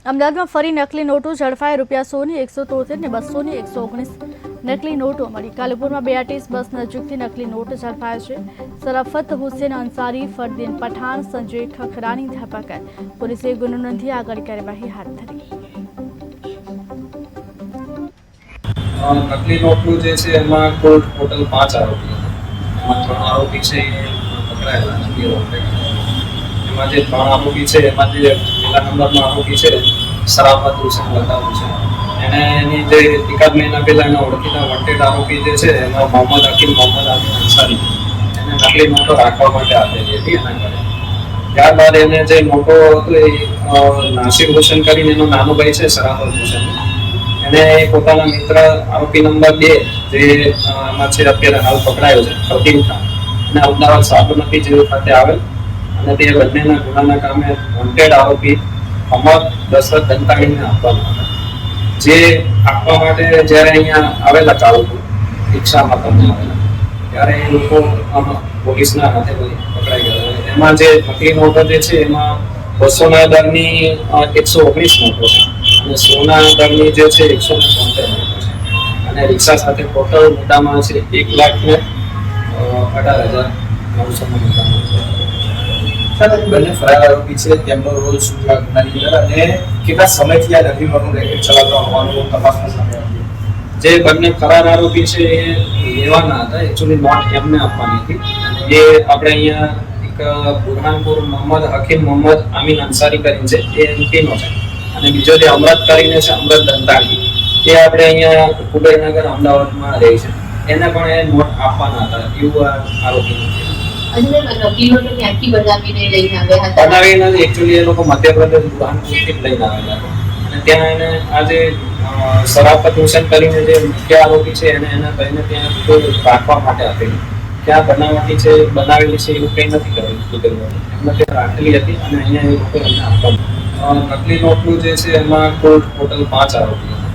અમદાવાદમાં ફરી નકલી નોટો ઝડપાઈ ₹100ની 173 ને 200ની 119 નકલી નોટો મળી। કાલુપુરમાં BRTS બસ નજીકથી નકલી નોટ ઝડપાય છે। શરાફત હુસેન અંસારી, ફરદીન પઠાણ, સંજય ખખરાની ધરપકડ। પોલીસે ગુનો નોંધી આગળ કાર્યવાહી હાથ ધરી। નકલી નોટનું જે છે એમાં કુલ ટોટલ 5 આરોપી હતા। એમાં 3 આરોપી છે એ પકડાયેલા નથી। એમાં જે 3 આરોપી છે એમાં જે પહેલા નંબરનો આરોપી છે શરાફત હુસેન બતાવું છે, એને એની જે એકાદ મહિના પહેલા એના ઓળખીતા વોન્ટેડ આરોપી જે છે એમાં મોહમ્મદ હકીમ, મોહમ્મદ આમિન અંસારી એને નકલી નોટો રાખવા માટે આપેલી હતી એના ઘરે। ત્યારબાદ એને જે નોટો હતો એ નાસિર હુસેન કરીને એનો નાનો ભાઈ છે શરાફત હુસેન, એને પોતાના મિત્ર આરોપી નંબર 2 જે એમાં છે અત્યારે હાલ પકડાયો છે ફરદીન ખાન, અને અમદાવાદ સાબરમતી જેલ ખાતે આવેલ અને તે બંનેના ગુનાના કામે વોન્ટેડ આરોપી અમર દશરથ દંતાણીને આપવામાં આવ્યા। જે આપવા માટે જ્યારે અહીંયા આવેલા કાલુપુર રિક્ષામાં તમને આવેલા ત્યારે એ લોકો પોલીસના હાથે પકડાઈ ગયા। એમાં જે નકલી નોટો જે છે એમાં 200ના દરની 119 નોટો છે અને 100ના દરની જે છે 173 નોટો છે, અને રિક્ષા સાથે ટોટલ મુદ્દામાં છે 1,18,900 મુદ્દામાં છે। બંને ફરાર આરોપી છે, તેમનો રોલ શું છે ગુનાની અંદર અને કેટલા સમયથી આ નકલી નોટનું રેકેટ ચલાવતા હોવાનું તપાસમાં સામે આવ્યું? જે બંને ફરાર આરોપી છે એ લેવાના હતા, એકચ્યુઅલી નોટ એમને આપવાની હતી। એ આપણે અહીંયા એક બુરહાનપુર મોહમ્મદ હકીમ, મોહમ્મદ આમિન અંસારી કરીને છે એ એમપીનો છે, અને બીજો જે અમરત કરીને છે અમરત દંતાણી, એ આપણે અહીંયા કુબેરનગર અમદાવાદમાં રહે છે, એને પણ એ નોટ આપવાના હતા એવું આ આરોપી નથી। બનાવીને એકચ્યુઅલી એ લોકો મધ્યપ્રદેશ બુરહાનપુરથી જ લઈને આવેલા હતા, અને ત્યાં એને આ જે શરાફત હુસેન કરીને જે મુખ્ય આરોપી છે એને એના ભાઈને ત્યાં રાખવા માટે આપેલી। ત્યાં બનાવેલી છે એવું કંઈ નથી કરેલું, એમને ત્યાં રાખેલી હતી અને અહીંયા એ લોકો એમને આપવામાં। નકલી નોટનું જે છે એમાં કુલ ટોટલ 5 આરોપી હતા।